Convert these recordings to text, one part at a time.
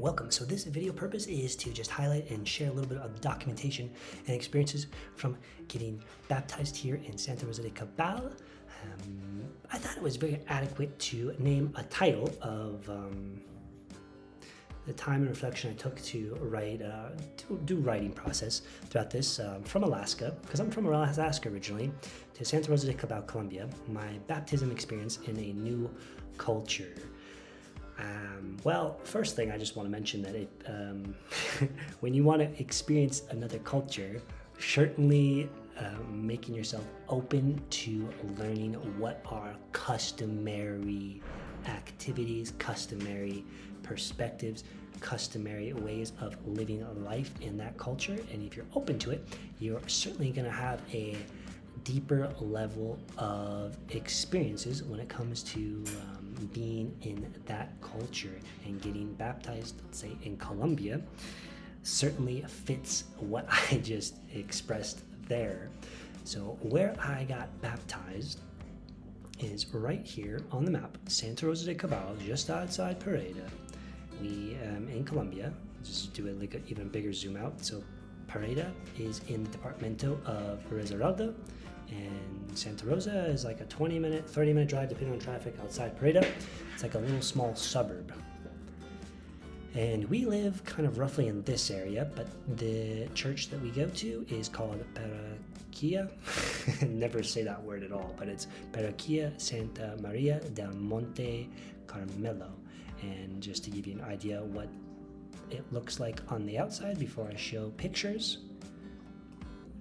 Welcome. So this video purpose is to just highlight and share a little bit of documentation and experiences from getting baptized here in Santa Rosa de Cabal. I thought it was very adequate to name a title of the time and reflection I took to write, to do writing process throughout this from Alaska, because I'm from Alaska originally, to Santa Rosa de Cabal, Colombia, my baptism experience in a new culture. Well, first thing I just want to mention that when you want to experience another culture, certainly making yourself open to learning what are customary activities, customary perspectives, customary ways of living a life in that culture. And if you're open to it, you're certainly going to have a deeper level of experiences when it comes to being in that culture. And getting baptized, let's say in Colombia, certainly fits what I just expressed there. So where I got baptized is right here on the map, Santa Rosa de Cabal, just outside Pareda. We in Colombia, just do like an even bigger zoom out. So Pareda is in the departamento of Risaralda, and Santa Rosa is like a 20-minute, 30-minute drive depending on traffic outside Pareda. It's like a little small suburb. And we live kind of roughly in this area, but the church that we go to is called Parroquia. Never say that word at all, but it's Parroquia Santa Maria del Monte Carmelo. And just to give you an idea what it looks like on the outside before I show pictures,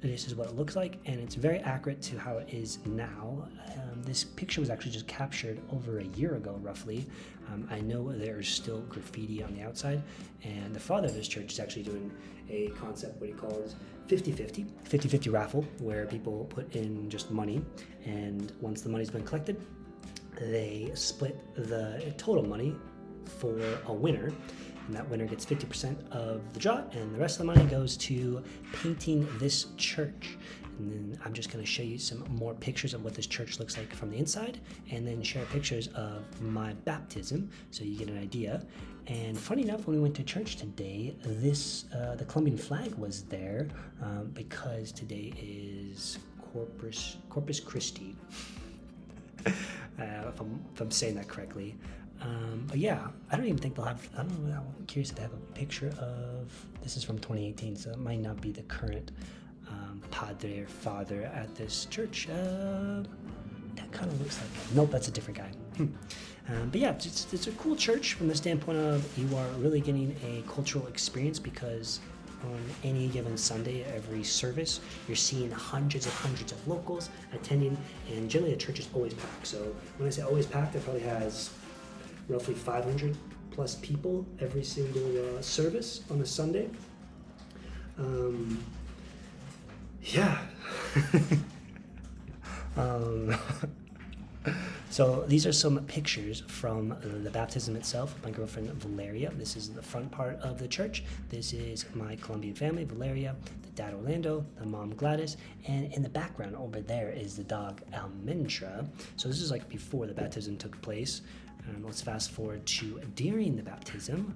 this is what it looks like, and it's very accurate to how it is now. This picture was actually just captured over a year ago, roughly. I know there's still graffiti on the outside, and the father of this church is actually doing a concept, what he calls 50-50 raffle, where people put in just money, and once the money's been collected, they split the total money for a winner. And that winner gets 50% of the draw, and the rest of the money goes to painting this church. And then I'm just going to show you some more pictures of what this church looks like from the inside, and then share pictures of my baptism so you get an idea. And funny enough, when we went to church today, the Colombian flag was there because today is Corpus Christi, if I'm saying that correctly. But yeah, I don't even think they'll have, I don't know, I'm curious if they have a picture of, this is from 2018, so it might not be the current padre or father at this church. That kind of looks like, nope, that's a different guy. But yeah, it's a cool church from the standpoint of you are really getting a cultural experience, because on any given Sunday, every service, you're seeing hundreds of locals attending, and generally the church is always packed. So when I say always packed, it probably has roughly 500 plus people every single service on a Sunday. Yeah. So these are some pictures from the baptism itself. My girlfriend Valeria. This is the front part of the church. This is my Colombian family, Valeria, the dad Orlando, the mom Gladys, and in the background over there is the dog Almendra. So this is like before the baptism took place. Let's fast forward to during the baptism.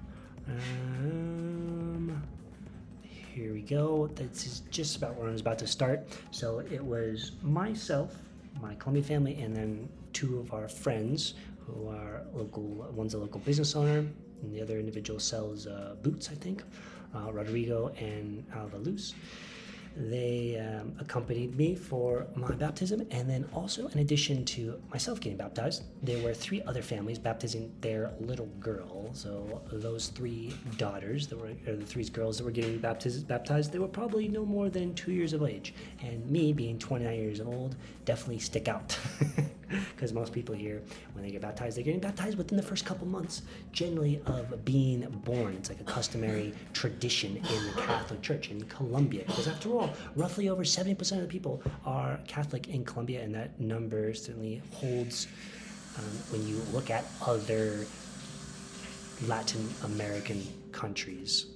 Here we go. This is just about where I was about to start. So it was myself, my Colombian family, and then two of our friends who are local. One's a local business owner, and the other individual sells boots, I think. Rodrigo and Alva Luz. They accompanied me for my baptism, and then also in addition to myself getting baptized, there were three other families baptizing their little girl. So those three daughters or the three girls that were getting baptized, they were probably no more than 2 years of age. And me being 29 years old definitely stick out. Because most people here, when they get baptized, they're getting baptized within the first couple months, generally, of being born. It's like a customary tradition in the Catholic Church in Colombia. Because after all, roughly over 70% of the people are Catholic in Colombia, and that number certainly holds when you look at other Latin American countries.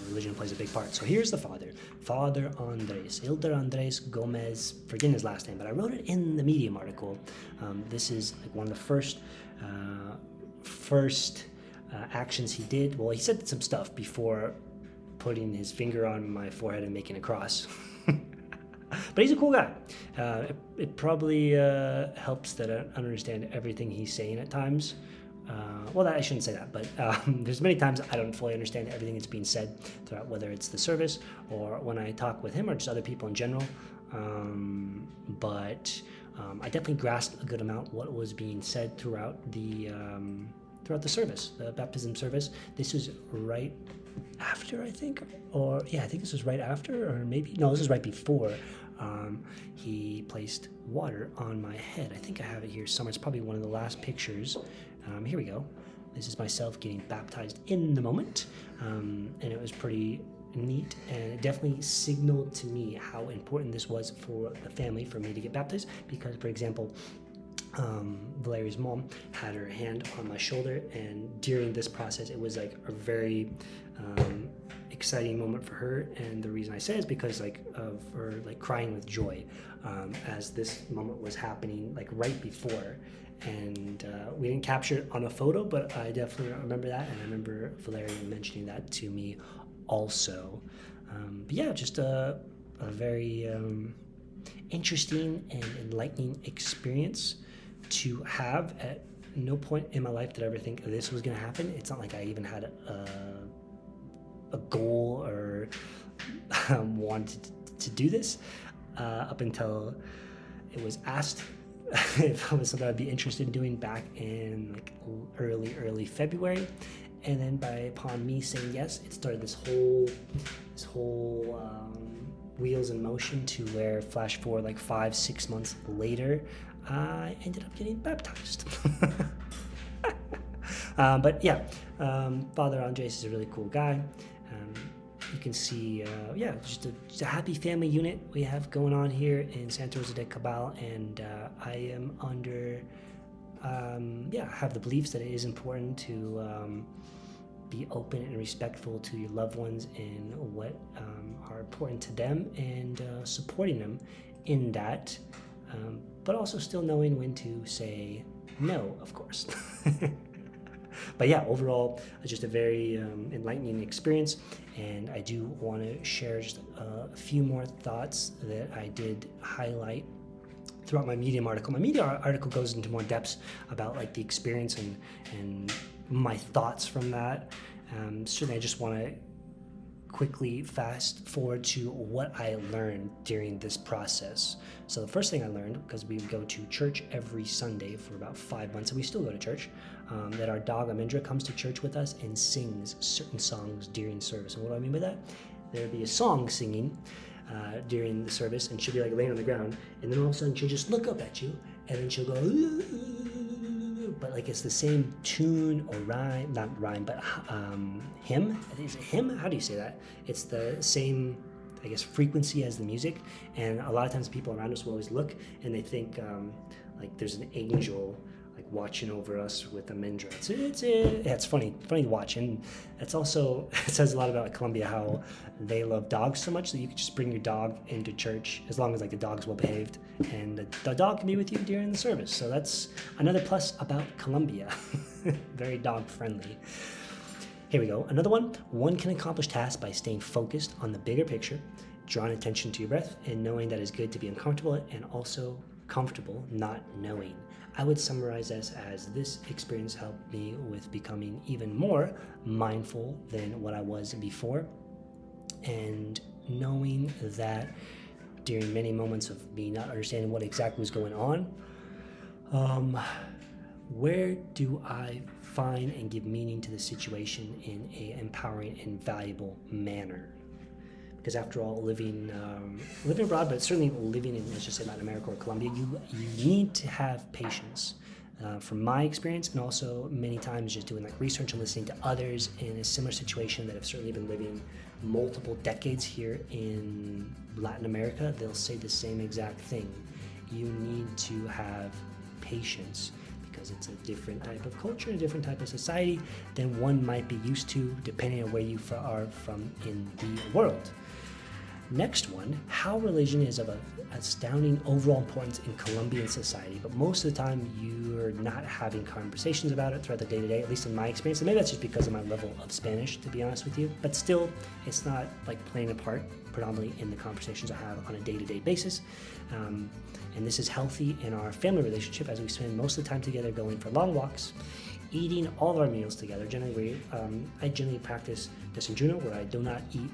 Religion plays a big part. So here's the Father Andres, Hilder Andres Gomez, forgetting his last name, but I wrote it in the Medium article. This is like one of the first actions he did. Well, he said some stuff before putting his finger on my forehead and making a cross. But he's a cool guy. It probably helps that I don't understand everything he's saying at times. Well, I shouldn't say that, but there's many times I don't fully understand everything that's being said throughout, whether it's the service or when I talk with him or just other people in general. But I definitely grasped a good amount what was being said throughout the service, the baptism service. This was right after, I think, or yeah, I think this was right after, or maybe no, this was right before. He placed water on my head. I think I have it here somewhere. It's probably one of the last pictures. Here we go. This is myself getting baptized in the moment, and it was pretty neat, and it definitely signaled to me how important this was for the family for me to get baptized. Because, for example, Valeria's mom had her hand on my shoulder, and during this process it was like a very exciting moment for her. And the reason I say is because like of her like crying with joy as this moment was happening like right before. And we didn't capture it on a photo, but I definitely remember that, and I remember Valeria mentioning that to me also. But yeah, just a very interesting and enlightening experience to have. At no point in my life did I ever think this was going to happen. It's not like I even had a goal or wanted to do this up until it was asked if it was something I'd be interested in doing back in like early February. And then upon me saying yes, it started this whole wheels in motion to where flash forward like 5-6 months later, I ended up getting baptized. But yeah, Father Andres is a really cool guy. You can see, just a happy family unit we have going on here in Santa Rosa de Cabal, and I am have the beliefs that it is important to be open and respectful to your loved ones and what are important to them, and supporting them in that, but also still knowing when to say no, of course. But yeah, overall, just a very enlightening experience, and I do want to share just a few more thoughts that I did highlight throughout my Medium article. My Medium article goes into more depths about like the experience and my thoughts from that. Certainly, I just want to quickly fast forward to what I learned during this process. So the first thing I learned, because we go to church every Sunday for about 5 months, and we still go to church, that our dog Amindra comes to church with us and sings certain songs during service. And what do I mean by that? There'll be a song singing during the service, and she'll be like laying on the ground, and then all of a sudden she'll just look up at you, and then she'll go, but like it's the same tune or rhyme, not rhyme, but hymn. Is it hymn? How do you say that? It's the same, I guess, frequency as the music. And a lot of times people around us will always look and they think like there's an angel like watching over us with a Mindra. It's funny to watch. And it's also, it says a lot about Colombia, how they love dogs so much that you can just bring your dog into church as long as like the dog's well behaved, and the dog can be with you during the service. So that's another plus about Colombia. Very dog friendly. Here we go. Another one. One can accomplish tasks by staying focused on the bigger picture, drawing attention to your breath, and knowing that it's good to be uncomfortable and also comfortable not knowing. I would summarize this as this experience helped me with becoming even more mindful than what I was before, and knowing that during many moments of me not understanding what exactly was going on, where do I find and give meaning to the situation in a empowering and valuable manner? Because after all, living abroad, but certainly living in, let's just say, Latin America or Colombia, you need to have patience. From my experience, and also many times just doing like research and listening to others in a similar situation that have certainly been living multiple decades here in Latin America, they'll say the same exact thing. You need to have patience, because it's a different type of culture, a different type of society than one might be used to, depending on where you are from in the world. Next one, how religion is of astounding overall importance in Colombian society, but most of the time you're not having conversations about it throughout the day-to-day, at least in my experience. And maybe that's just because of my level of Spanish, to be honest with you, but still, it's not like playing a part predominantly in the conversations I have on a day-to-day basis. And this is healthy in our family relationship as we spend most of the time together going for long walks, eating all of our meals together. I generally practice desayuno, where I do not eat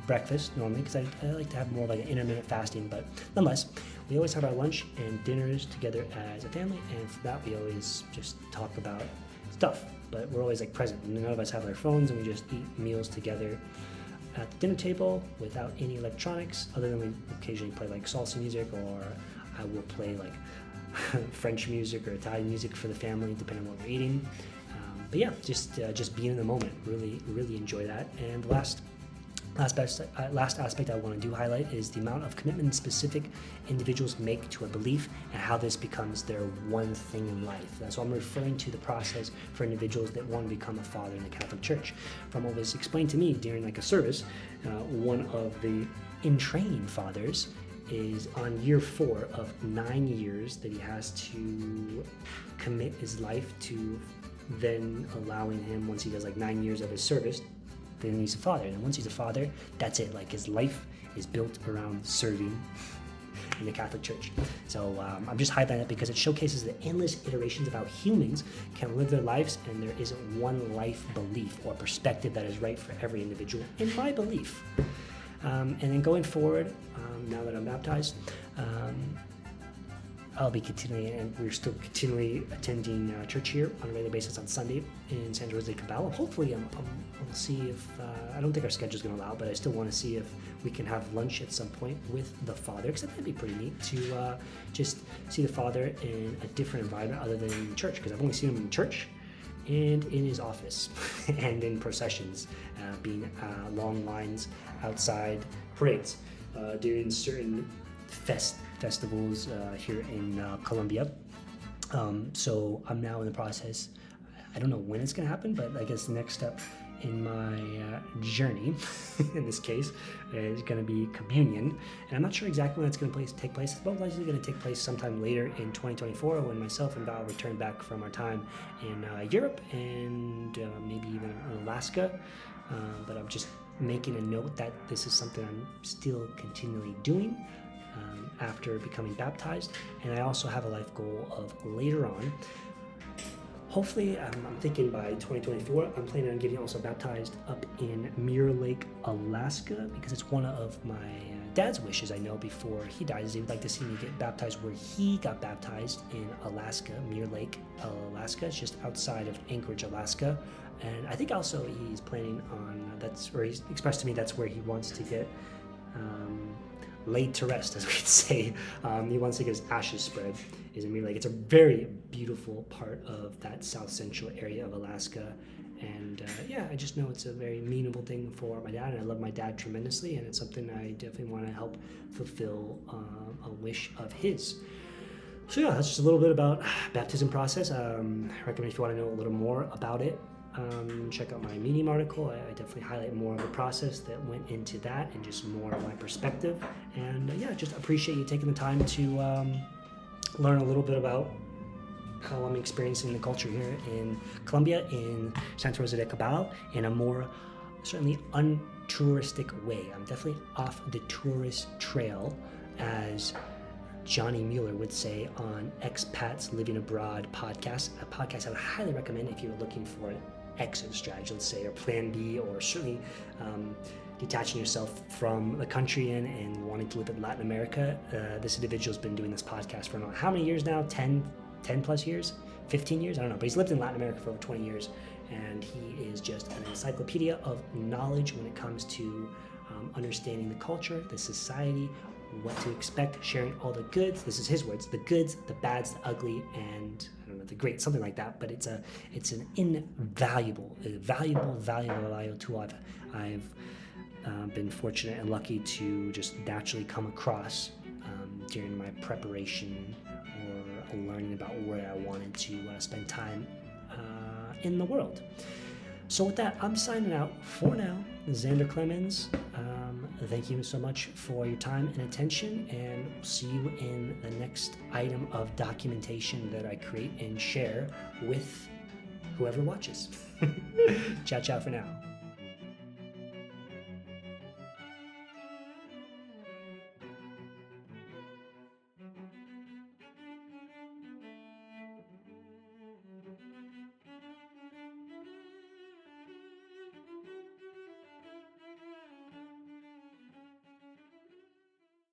breakfast normally, because I like to have more like an intermittent fasting, but nonetheless, we always have our lunch and dinners together as a family, and for that we always just talk about stuff, but we're always like present. None of us have our phones, and we just eat meals together at the dinner table without any electronics, other than we occasionally play like salsa music, or I will play like French music or Italian music for the family, depending on what we're eating. But yeah, just being in the moment, really enjoy that. And last aspect I want to highlight is the amount of commitment specific individuals make to a belief, and how this becomes their one thing in life. So I'm referring to the process for individuals that want to become a father in the Catholic Church. From what was explained to me during like a service, one of the in-training fathers is on year 4 of 9 years that he has to commit his life to, then allowing him, once he does like 9 years of his service, then he's a father. And once he's a father, that's it. Like his life is built around serving in the Catholic Church. So I'm just highlighting that because it showcases the endless iterations of how humans can live their lives, and there isn't one life belief or perspective that is right for every individual, in my belief. And then going forward, now that I'm baptized, I'll be continuing, and we're still continually attending church here on a regular basis on Sunday in Santa Rosa de Cabal. Hopefully, I'll see if, I don't think our schedule's going to allow, but I still want to see if we can have lunch at some point with the father, because that'd be pretty neat to just see the father in a different environment other than in church, because I've only seen him in church and in his office and in processions, being long lines outside parades during certain festivals here in Colombia. So I'm now in the process. I don't know when it's going to happen, but I guess the next step in my journey, in this case, is going to be communion. And I'm not sure exactly when it's going to take place. It's most likely going to take place sometime later in 2024, when myself and Val return back from our time in Europe and maybe even Alaska. But I'm just making a note that this is something I'm still continually doing after becoming baptized. And I also have a life goal of later on, hopefully, I'm thinking by 2024, I'm planning on getting also baptized up in Mirror Lake, Alaska, because it's one of my dad's wishes, I know, before he dies. He would like to see me get baptized where he got baptized in Alaska, Mirror Lake, Alaska. It's just outside of Anchorage, Alaska. And I think also he's planning on, he's expressed to me that's where he wants to get laid to rest, as we'd say. He wants to get his ashes spread, is in Mirror Lake. It's a very beautiful part of that south central area of Alaska. And I just know it's a very meaningful thing for my dad, and I love my dad tremendously, and it's something I definitely want to help fulfill a wish of his. So yeah, that's just a little bit about baptism process. I recommend if you want to know a little more about it, check out my Medium article. I definitely highlight more of the process that went into that and just more of my perspective. And just appreciate you taking the time to learn a little bit about how I'm experiencing the culture here in Colombia, in Santa Rosa de Cabal, in a more certainly untouristic way. I'm definitely off the tourist trail, as Johnny Mueller would say on Expats Living Abroad podcast, a podcast I would highly recommend if you're looking for an exit strategy, let's say, or plan B, or certainly detaching yourself from the country and wanting to live in Latin America. This individual's been doing this podcast for how many years now? 10 plus years? 15 years? I don't know, but he's lived in Latin America for over 20 years, and he is just an encyclopedia of knowledge when it comes to understanding the culture, the society, what to expect, sharing all the goods. This is his words: the goods, the bads, the ugly, and I don't know, the great, something like that. But it's an invaluable tool I've been fortunate and lucky to just naturally come across during my preparation or learning about where I wanted to spend time in the world. So with that, I'm signing out for now. Xander Clemens. Thank you so much for your time and attention, and see you in the next item of documentation that I create and share with whoever watches. Ciao, ciao for now.